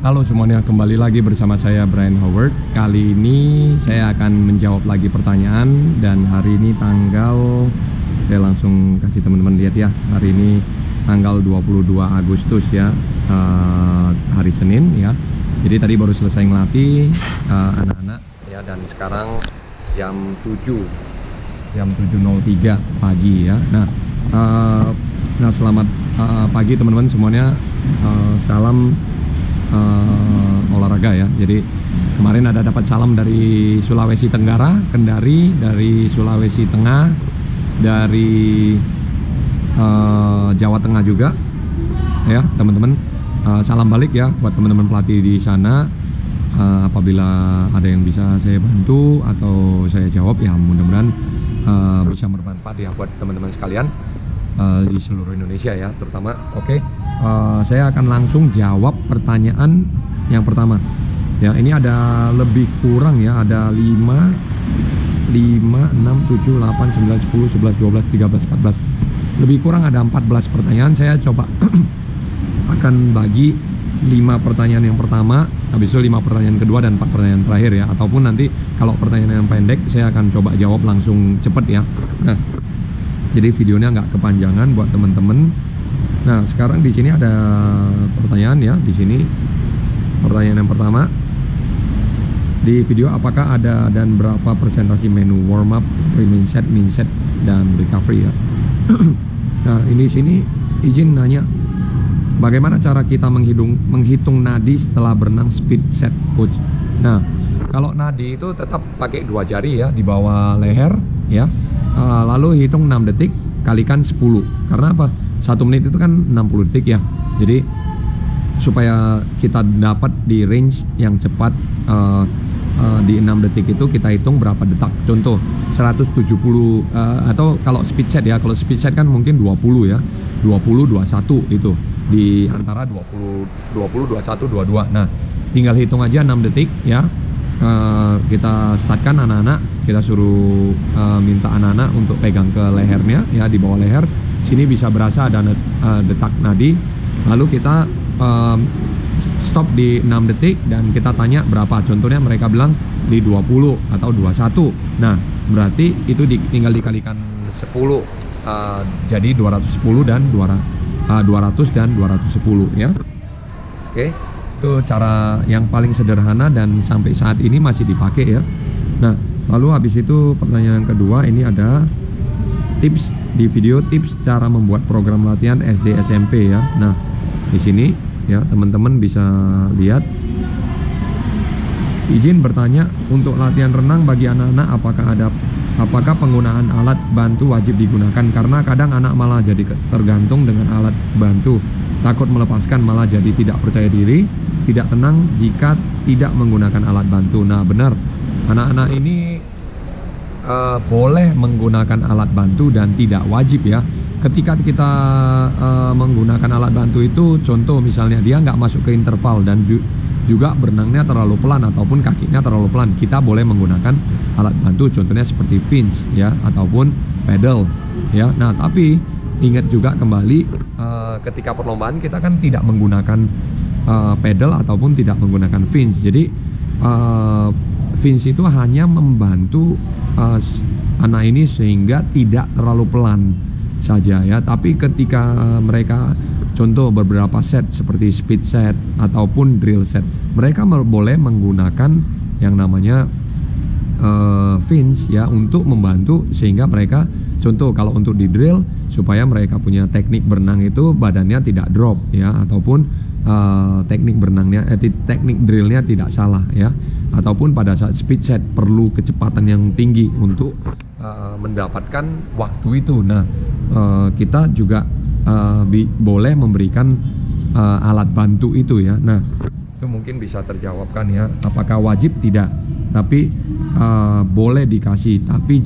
Halo semuanya, kembali lagi bersama saya Brian Howard. Kali ini saya akan menjawab lagi pertanyaan. Dan hari ini tanggal, saya langsung kasih teman-teman lihat ya. Hari ini tanggal 22 Agustus ya, hari Senin ya. Jadi tadi baru selesai ngelatih anak-anak ya. Dan sekarang jam 7.03 pagi ya. Nah selamat pagi teman-teman semuanya. Salam olahraga ya. Jadi kemarin ada dapat salam dari Sulawesi Tenggara, Kendari, dari Sulawesi Tengah, dari Jawa Tengah juga ya teman-teman. Salam balik ya buat teman-teman pelatih di sana. Apabila ada yang bisa saya bantu atau saya jawab ya, mudah-mudahan bisa bermanfaat ya buat teman-teman sekalian di seluruh Indonesia ya terutama. Saya akan langsung jawab pertanyaan yang pertama ya. Ini ada lebih kurang ya, ada 5, 6, 7, 8, 9, 10, 11, 12, 13, 14, lebih kurang ada 14 pertanyaan. Saya coba akan bagi 5 pertanyaan yang pertama, habis itu 5 pertanyaan kedua dan 4 pertanyaan terakhir ya. Ataupun nanti kalau pertanyaan yang pendek saya akan coba jawab langsung cepet ya. Nah, jadi videonya nggak kepanjangan buat teman-teman. Nah, sekarang di sini ada pertanyaan ya. Di sini pertanyaan yang pertama di video, apakah ada dan berapa persentase menu warm up, pre-main set, main set, dan recovery ya. Nah, ini sini izin nanya, bagaimana cara kita menghitung nadi setelah berenang speed set, coach? Nah, kalau nadi itu tetap pakai 2 jari ya di bawah leher ya. Lalu hitung 6 detik kalikan 10. Karena apa? 1 menit itu kan 60 detik ya. Jadi supaya kita dapat di range yang cepat, di 6 detik itu kita hitung berapa detak. Contoh 170 atau kalau speed set ya. Kalau speed set kan mungkin 20 ya. 20 21 itu. Di antara 20 21 22. Nah, tinggal hitung aja 6 detik ya. Kita startkan anak-anak, kita suruh minta anak-anak untuk pegang ke lehernya ya, di bawah leher. Sini bisa berasa ada detak nadi. Lalu kita stop di 6 detik dan kita tanya berapa. Contohnya mereka bilang di 20 atau 21. Nah, berarti itu tinggal dikalikan 10. Jadi 210 dan 200 dan 210 ya. Oke. Itu cara yang paling sederhana dan sampai saat ini masih dipakai ya. Nah, lalu habis itu pertanyaan kedua, ini ada tips di video, tips cara membuat program latihan SD SMP ya. Nah, di sini ya teman-teman bisa lihat. Izin bertanya, untuk latihan renang bagi anak-anak apakah penggunaan alat bantu wajib digunakan? Karena kadang anak malah jadi tergantung dengan alat bantu, takut melepaskan, malah jadi tidak percaya diri, tidak tenang jika tidak menggunakan alat bantu. Nah, benar, anak-anak ini boleh menggunakan alat bantu dan tidak wajib ya. Ketika kita menggunakan alat bantu itu, contoh misalnya dia nggak masuk ke interval dan juga berenangnya terlalu pelan ataupun kakinya terlalu pelan, kita boleh menggunakan alat bantu, contohnya seperti fins ya, ataupun pedal ya. Nah, tapi ingat juga kembali, ketika perlombaan kita kan tidak menggunakan pedal ataupun tidak menggunakan fins. Jadi fins itu hanya membantu anak ini sehingga tidak terlalu pelan saja ya. Tapi ketika mereka contoh beberapa set seperti speed set ataupun drill set, mereka boleh menggunakan yang namanya fins ya, untuk membantu sehingga mereka, contoh kalau untuk di drill, supaya mereka punya teknik berenang itu badannya tidak drop ya, ataupun teknik berenangnya, teknik drillnya tidak salah ya. Ataupun pada saat speed set perlu kecepatan yang tinggi untuk mendapatkan waktu itu. Nah, kita juga boleh memberikan alat bantu itu ya. Nah, itu mungkin bisa terjawabkan ya. Apakah wajib? Tidak. Tapi boleh dikasih. Tapi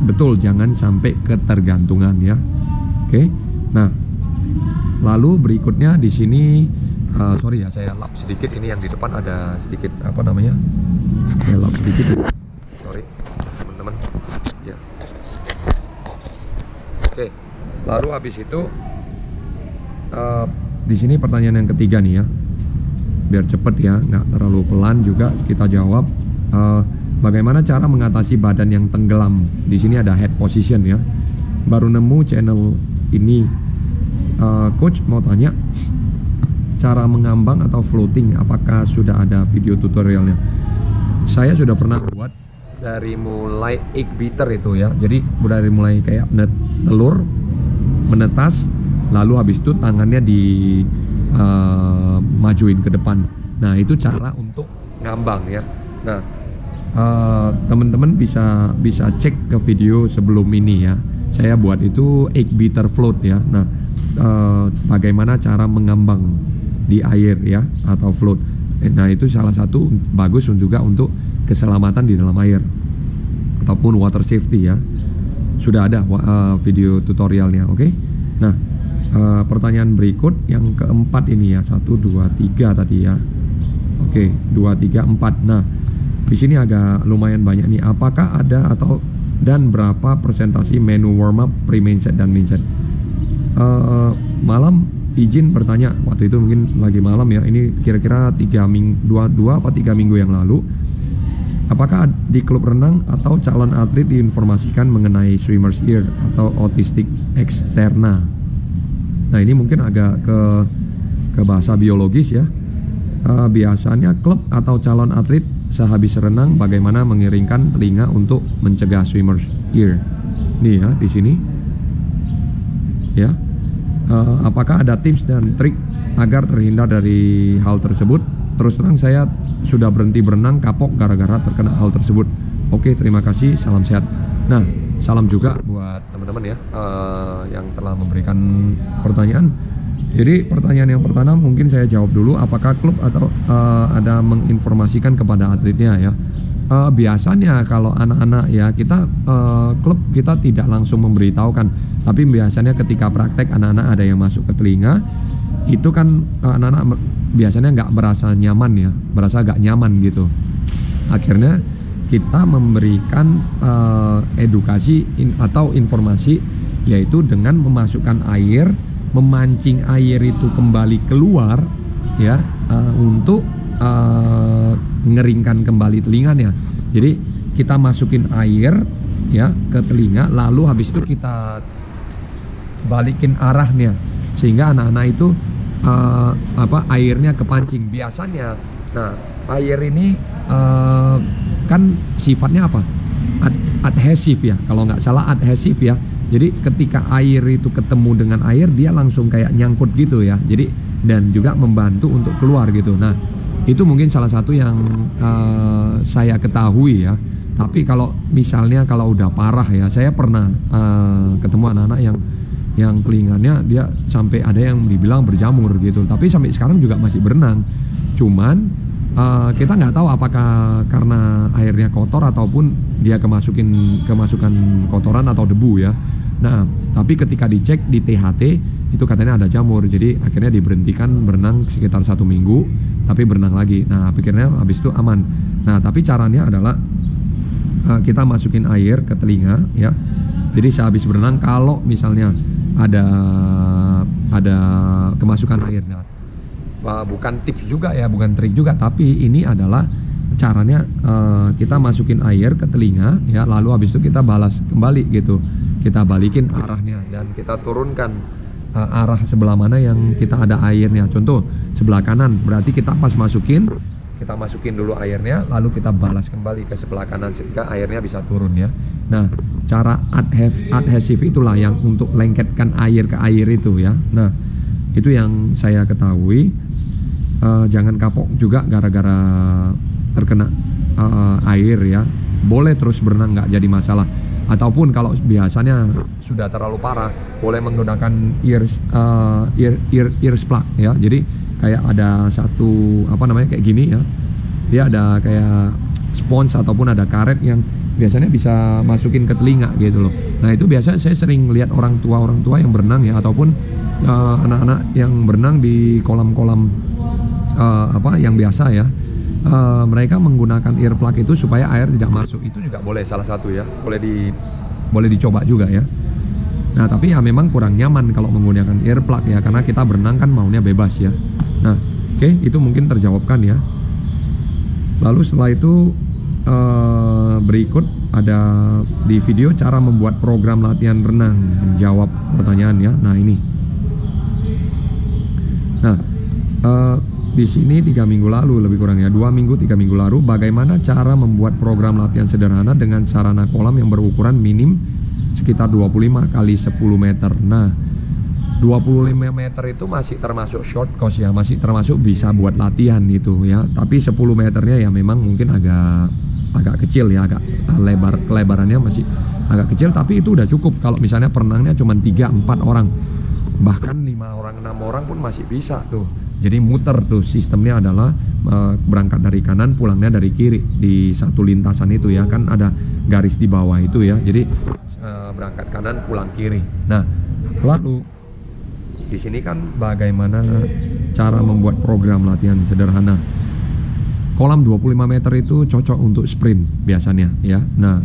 betul jangan sampai ketergantungan ya. Oke. Nah, lalu berikutnya di sini, sorry ya, saya lap sedikit. Ini yang di depan ada sedikit apa namanya? Saya lap sedikit. Sorry teman-teman. Ya. Oke. Lalu habis itu di sini pertanyaan yang ketiga nih ya. biar cepet ya, nggak terlalu pelan juga kita jawab. Bagaimana cara mengatasi badan yang tenggelam? Di sini ada head position ya. Baru nemu channel ini, coach mau tanya cara mengambang atau floating, apakah sudah ada video tutorialnya? Saya sudah pernah buat dari mulai egg beater itu ya. Jadi dari mulai kayak telur menetas, lalu habis itu tangannya di majuin ke depan. Nah itu cara untuk ngambang ya. Nah teman-teman bisa cek ke video sebelum ini ya. Saya buat itu egg beater float ya. Nah bagaimana cara mengambang di air ya, atau float. Nah itu salah satu bagus juga untuk keselamatan di dalam air ataupun water safety ya. Sudah ada video tutorialnya. Oke. Nah pertanyaan berikut yang keempat ini ya, 1, 2, 3 tadi ya. Oke, 2, 3, 4. Nah di sini agak lumayan banyak nih. Apakah ada dan berapa persentasi menu warm up, pre-main set dan main set? Malam izin bertanya, waktu itu mungkin lagi malam ya, ini kira-kira 2 apa 3 minggu yang lalu. Apakah di klub renang atau calon atlet diinformasikan mengenai swimmer's ear atau autistic externa? Nah ini mungkin agak ke bahasa biologis ya. Biasanya klub atau calon atlet sehabis renang bagaimana mengiringkan telinga untuk mencegah swimmer's ear. Nih ya di sini ya. Apakah ada tips dan trik agar terhindar dari hal tersebut? Terus terang saya sudah berhenti berenang kapok gara-gara terkena hal tersebut. Oke, terima kasih, salam sehat. Nah, salam juga buat teman-teman ya yang telah memberikan pertanyaan. Jadi pertanyaan yang pertama mungkin saya jawab dulu, apakah klub atau ada menginformasikan kepada atletnya ya? Biasanya kalau anak-anak ya kita klub kita tidak langsung memberitahukan, tapi biasanya ketika praktek anak-anak ada yang masuk ke telinga, itu kan anak-anak biasanya nggak berasa nyaman ya, berasa nggak nyaman gitu. Akhirnya kita memberikan edukasi atau informasi, yaitu dengan memasukkan air, memancing air itu kembali keluar ya, untuk ngeringkan kembali telinganya. Jadi kita masukin air ya ke telinga, lalu habis itu kita balikin arahnya sehingga anak-anak itu airnya kepancing biasanya. Nah air ini kan sifatnya apa? Adhesif ya, kalau nggak salah adhesif ya. Jadi ketika air itu ketemu dengan air, dia langsung kayak nyangkut gitu ya. Jadi dan juga membantu untuk keluar gitu. Nah itu mungkin salah satu yang saya ketahui ya. Tapi kalau misalnya kalau udah parah ya, saya pernah ketemu anak-anak yang telinganya dia sampai ada yang dibilang berjamur gitu. Tapi sampai sekarang juga masih berenang. Cuman kita nggak tahu apakah karena airnya kotor ataupun dia kemasukan kotoran atau debu ya. Nah tapi ketika dicek di THT itu katanya ada jamur, jadi akhirnya diberhentikan berenang sekitar 1 minggu, tapi berenang lagi. Nah pikirnya habis itu aman. Nah tapi caranya adalah kita masukin air ke telinga ya. Jadi sehabis berenang kalau misalnya ada kemasukan air, nah, bukan tips juga ya, bukan trik juga, tapi ini adalah caranya. Kita masukin air ke telinga ya, lalu habis itu kita balas kembali gitu, kita balikin arahnya dan kita turunkan arah sebelah mana yang kita ada airnya. Contoh sebelah kanan, berarti kita pas masukin, kita masukin dulu airnya, lalu kita balas kembali ke sebelah kanan sehingga airnya bisa turun ya. Nah cara adhesif itulah yang untuk lengketkan air ke air itu ya. Nah itu yang saya ketahui. Jangan kapok juga gara-gara terkena air ya. Boleh terus berenang, nggak jadi masalah. Ataupun kalau biasanya sudah terlalu parah, boleh menggunakan ear plug ya. Jadi kayak ada satu kayak gini ya. Dia ada kayak spons ataupun ada karet yang biasanya bisa masukin ke telinga gitu loh. Nah itu biasa saya sering lihat orang tua yang berenang ya, ataupun anak-anak yang berenang di kolam-kolam yang biasa ya. Mereka menggunakan earplug itu supaya air tidak masuk. Itu juga boleh, salah satu ya, boleh dicoba juga ya. Nah tapi ya memang kurang nyaman kalau menggunakan earplug ya, karena kita berenang kan maunya bebas ya. Nah Oke, itu mungkin terjawabkan ya. Lalu setelah itu berikut ada di video cara membuat program latihan renang, menjawab pertanyaan ya. Nah ini. Nah di sini 3 minggu lalu lebih kurang ya, 3 minggu lalu, bagaimana cara membuat program latihan sederhana dengan sarana kolam yang berukuran minim sekitar 25 kali 10 meter. Nah 25 meter itu masih termasuk short course ya, masih termasuk bisa buat latihan gitu ya. Tapi 10 meternya ya memang mungkin agak kecil ya, agak kelebarannya masih agak kecil, tapi itu udah cukup kalau misalnya perenangnya cuma 3-4 orang, bahkan 5 orang 6 orang pun masih bisa tuh. Jadi muter tuh, sistemnya adalah berangkat dari kanan, pulangnya dari kiri di satu lintasan itu ya, kan ada garis di bawah itu ya. Jadi berangkat kanan, pulang kiri. Nah lalu di sini kan bagaimana cara membuat program latihan sederhana. Kolam 25 meter itu cocok untuk sprint biasanya ya. Nah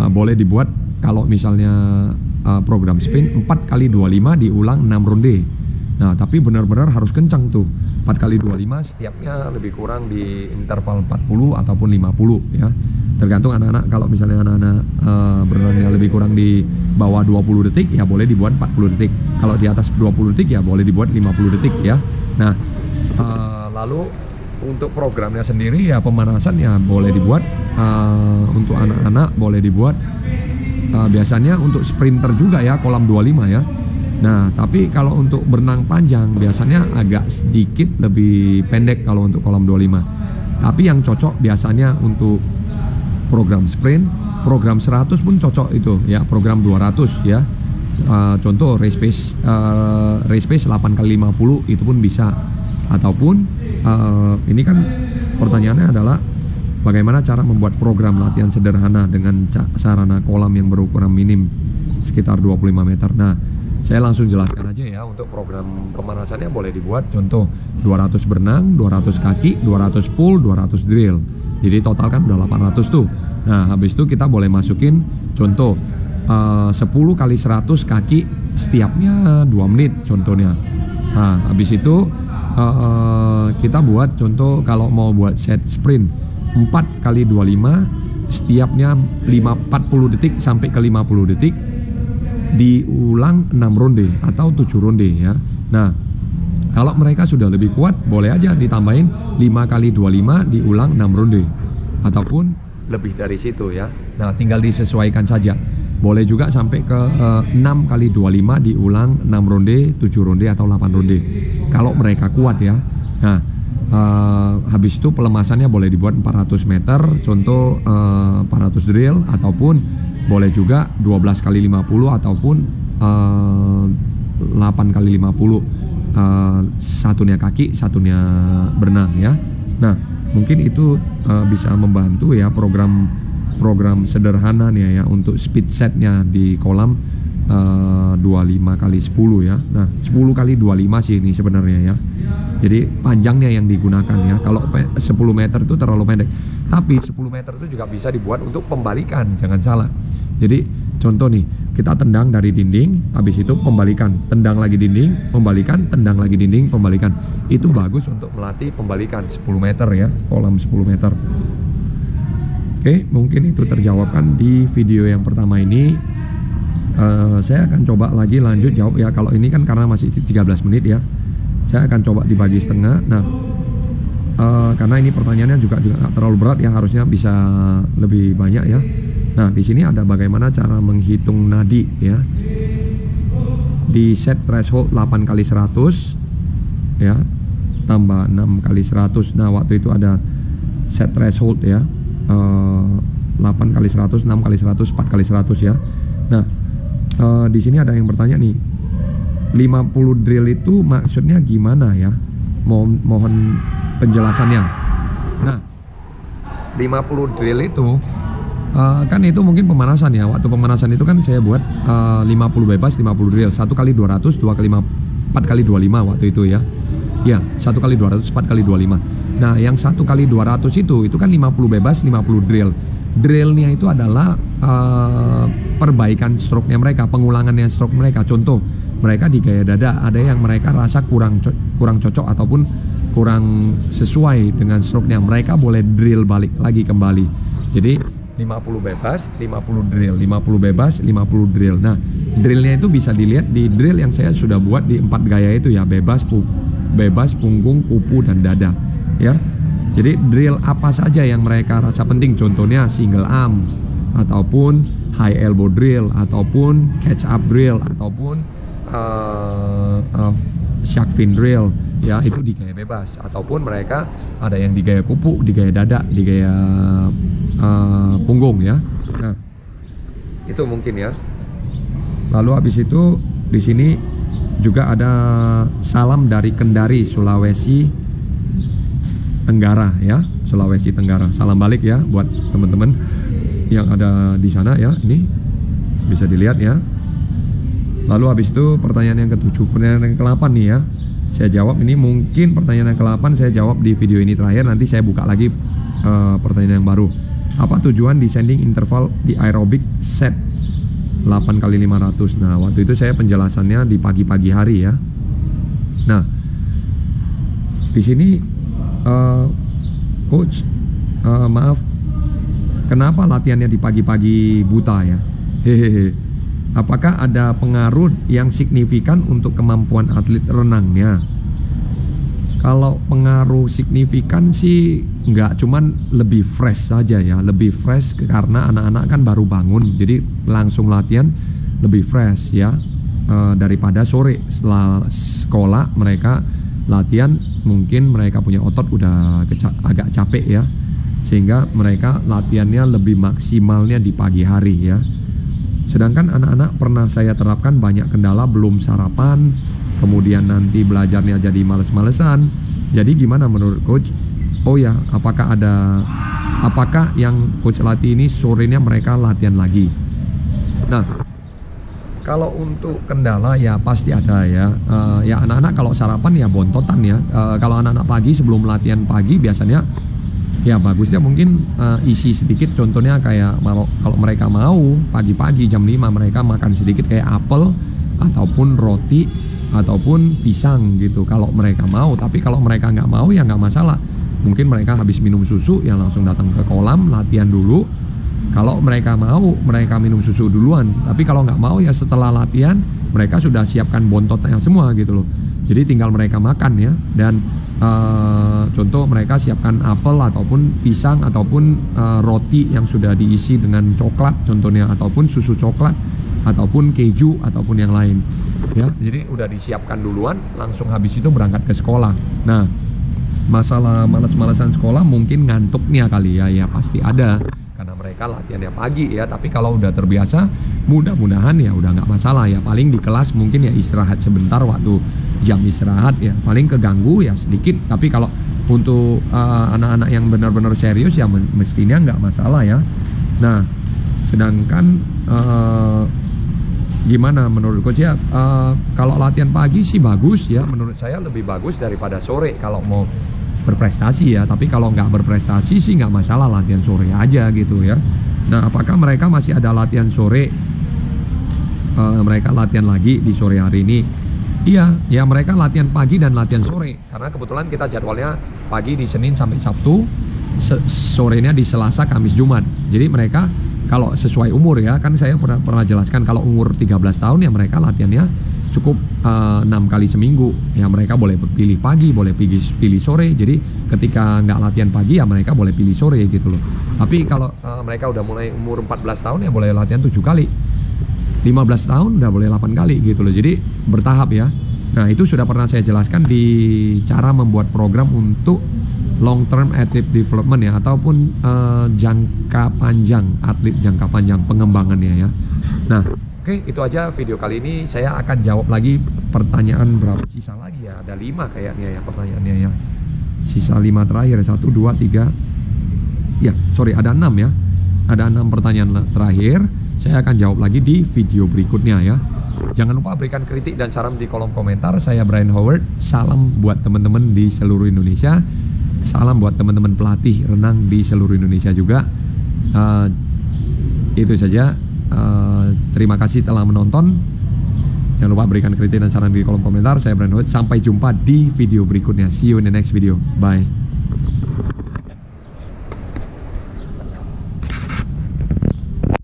boleh dibuat kalau misalnya program sprint 4 kali 25 diulang 6 ronde. Nah tapi benar-benar harus kencang tuh, 4 kali 25 setiapnya lebih kurang di interval 40 ataupun 50 ya. Tergantung anak-anak, kalau misalnya anak-anak berenangnya lebih kurang di bawah 20 detik ya boleh dibuat 40 detik. Kalau di atas 20 detik ya boleh dibuat 50 detik ya. Nah lalu untuk programnya sendiri ya, pemanasan ya boleh dibuat untuk anak-anak, boleh dibuat biasanya untuk sprinter juga ya, kolam 25 ya. Nah tapi kalau untuk berenang panjang biasanya agak sedikit lebih pendek kalau untuk kolam 25. Tapi yang cocok biasanya untuk program sprint, program 100 pun cocok itu ya, program 200 ya. Contoh race pace 8 kali 50 itu pun bisa. Ataupun ini kan pertanyaannya adalah bagaimana cara membuat program latihan sederhana dengan sarana kolam yang berukuran minim sekitar 25 meter. Nah saya langsung jelaskan aja ya, untuk program pemanasannya boleh dibuat contoh 200 berenang, 200 kaki, 200 pull, 200 drill. Jadi total kan udah 800 tuh. Nah habis itu kita boleh masukin contoh 10 kali 100 kaki, setiapnya 2 menit contohnya. Nah habis itu kita buat contoh kalau mau buat set sprint 4 kali 25, setiapnya 40 detik sampai ke 50 detik, diulang 6 ronde atau 7 ronde ya. Nah kalau mereka sudah lebih kuat boleh aja ditambahin 5 kali 25 diulang 6 ronde ataupun lebih dari situ ya. Nah tinggal disesuaikan saja. Boleh juga sampai ke 6 kali 25 diulang 6 ronde, 7 ronde atau 8 ronde kalau mereka kuat ya. Nah habis itu pelemasannya boleh dibuat 400 meter contoh 400 drill, ataupun boleh juga 12 kali 50 ataupun 8 kali 50, satunya kaki, satunya berenang ya. Nah mungkin itu bisa membantu ya, program sederhana nih ya untuk speed setnya di kolam 25 kali 10 ya. Nah 10 kali 25 sih ini sebenarnya ya. Jadi panjangnya yang digunakan ya. Kalau 10 meter itu terlalu pendek. Tapi 10 meter itu juga bisa dibuat untuk pembalikan, jangan salah. Jadi contoh nih, kita tendang dari dinding, habis itu pembalikan, tendang lagi dinding, pembalikan, tendang lagi dinding, pembalikan. Itu bagus untuk melatih pembalikan 10 meter ya, kolam 10 meter. Oke, mungkin itu terjawabkan di video yang pertama ini. Saya akan coba lagi lanjut jawab ya. Kalau ini kan karena masih 13 menit ya, saya akan coba dibagi setengah. Nah karena ini pertanyaannya juga nggak terlalu berat ya, harusnya bisa lebih banyak ya. Nah di sini ada bagaimana cara menghitung nadi ya. Di set threshold 8 kali 100 ya, tambah 6 kali 100. Nah waktu itu ada set threshold ya, 8 kali 100, 6 kali 100, 4 kali 100 ya. Nah di sini ada yang bertanya nih, 50 drill itu maksudnya gimana ya? Mohon penjelasannya. Nah 50 drill itu kan itu mungkin pemanasan ya. Waktu pemanasan itu kan saya buat 50 bebas, 50 drill, 1 kali 200, 2 kali 4 kali 25 waktu itu ya. Ya, 1 kali 200, 4 kali 25. Nah, yang 1 kali 200 itu kan 50 bebas, 50 drill. Drillnya itu adalah perbaikan stroke-nya mereka, pengulangannya stroke mereka. Contoh, mereka di gaya dada, ada yang mereka rasa kurang cocok ataupun kurang sesuai dengan stroke-nya, mereka boleh drill balik lagi kembali. Jadi 50 bebas, 50 drill, 50 bebas, 50 drill. Nah, drillnya itu bisa dilihat di drill yang saya sudah buat di 4 gaya itu ya, bebas, punggung, kupu, dan dada ya. Jadi drill apa saja yang mereka rasa penting, contohnya single arm, ataupun high elbow drill, ataupun catch up drill, ataupun shark fin drill ya, itu di gaya bebas. Ataupun mereka ada yang di gaya kupu, di gaya dada, di gaya punggung ya. Nah, itu mungkin ya. Lalu habis itu di sini juga ada salam dari Kendari, Sulawesi Tenggara ya, Sulawesi Tenggara. Salam balik ya buat teman-teman yang ada di sana ya. Ini bisa dilihat ya. Lalu habis itu pertanyaan yang ke-7, pertanyaan yang ke-8 nih ya. Saya jawab ini, mungkin pertanyaan yang ke-8 saya jawab di video ini terakhir, nanti saya buka lagi pertanyaan yang baru. Apa tujuan descending interval di aerobic set 8x500? Nah, waktu itu saya penjelasannya di pagi-pagi hari ya. Nah, di sini coach, maaf, kenapa latihannya di pagi-pagi buta ya? Hehehe. Apakah ada pengaruh yang signifikan untuk kemampuan atlet renangnya? Kalau pengaruh signifikan sih nggak, cuman lebih fresh saja ya, lebih fresh karena anak-anak kan baru bangun, jadi langsung latihan lebih fresh ya, daripada sore setelah sekolah mereka latihan, mungkin mereka punya otot udah agak capek ya, sehingga mereka latihannya lebih maksimalnya di pagi hari ya. Sedangkan anak-anak pernah saya terapkan banyak kendala, belum sarapan, kemudian nanti belajarnya jadi males-malesan. Jadi gimana menurut coach? Oh ya, apakah yang coach latih ini sorenya mereka latihan lagi? Nah, kalau untuk kendala ya pasti ada ya. Ya anak-anak kalau sarapan ya bontotan ya. Kalau anak-anak pagi sebelum latihan pagi biasanya ya bagusnya mungkin isi sedikit. Contohnya kayak kalau mereka mau pagi-pagi jam 5 mereka makan sedikit kayak apel ataupun roti ataupun pisang gitu kalau mereka mau. Tapi kalau mereka nggak mau ya nggak masalah. Mungkin mereka habis minum susu ya langsung datang ke kolam latihan dulu. Kalau mereka mau, mereka minum susu duluan. Tapi kalau nggak mau ya setelah latihan mereka sudah siapkan bontotnya semua gitu loh. Jadi tinggal mereka makan ya. Dan contoh mereka siapkan apel ataupun pisang ataupun roti yang sudah diisi dengan coklat contohnya, ataupun susu coklat ataupun keju ataupun yang lain ya. Jadi udah disiapkan duluan, langsung habis itu berangkat ke sekolah. Nah, masalah malas-malasan sekolah mungkin ngantuknya kali ya, ya pasti ada karena mereka latihannya pagi ya. Tapi kalau udah terbiasa, mudah-mudahan ya udah nggak masalah ya. Paling di kelas mungkin ya istirahat sebentar waktu jam istirahat ya, paling keganggu ya sedikit. Tapi kalau untuk anak-anak yang benar-benar serius ya mestinya nggak masalah ya. Nah, sedangkan gimana menurut coach ya? Kalau latihan pagi sih bagus ya, menurut saya lebih bagus daripada sore kalau mau berprestasi ya. Tapi kalau nggak berprestasi sih nggak masalah, latihan sore aja gitu ya. Nah, apakah mereka masih ada latihan sore? Mereka latihan lagi di sore hari ini? Iya, ya mereka latihan pagi dan latihan sore. Karena kebetulan kita jadwalnya pagi di Senin sampai Sabtu, sorenya di Selasa, Kamis, Jumat. Jadi mereka kalau sesuai umur ya, kan saya pernah jelaskan kalau umur 13 tahun ya mereka latihannya cukup 6 kali seminggu. Ya mereka boleh pilih pagi, boleh pilih sore. Jadi ketika nggak latihan pagi ya mereka boleh pilih sore gitu loh. Tapi kalau mereka udah mulai umur 14 tahun ya boleh latihan 7 kali. 15 tahun udah boleh 8 kali gitu loh. Jadi bertahap ya. Nah, itu sudah pernah saya jelaskan di cara membuat program untuk long term athlete development ya, ataupun jangka panjang, atlet jangka panjang pengembangannya ya. Nah, oke, itu aja video kali ini. Saya akan jawab lagi pertanyaan berapa sisa lagi ya. Ada 5 kayaknya ya pertanyaannya ya. Sisa 5 terakhir, 1, 2, 3. Ya, sorry, ada 6 ya. Ada 6 pertanyaan terakhir. Saya akan jawab lagi di video berikutnya ya. Jangan lupa berikan kritik dan saran di kolom komentar. Saya Brian Howard. Salam buat teman-teman di seluruh Indonesia. Salam buat teman-teman pelatih renang di seluruh Indonesia juga. Itu saja. Terima kasih telah menonton. Jangan lupa berikan kritik dan saran di kolom komentar. Saya Brand Hood. Sampai jumpa di video berikutnya. See you in the next video. Bye.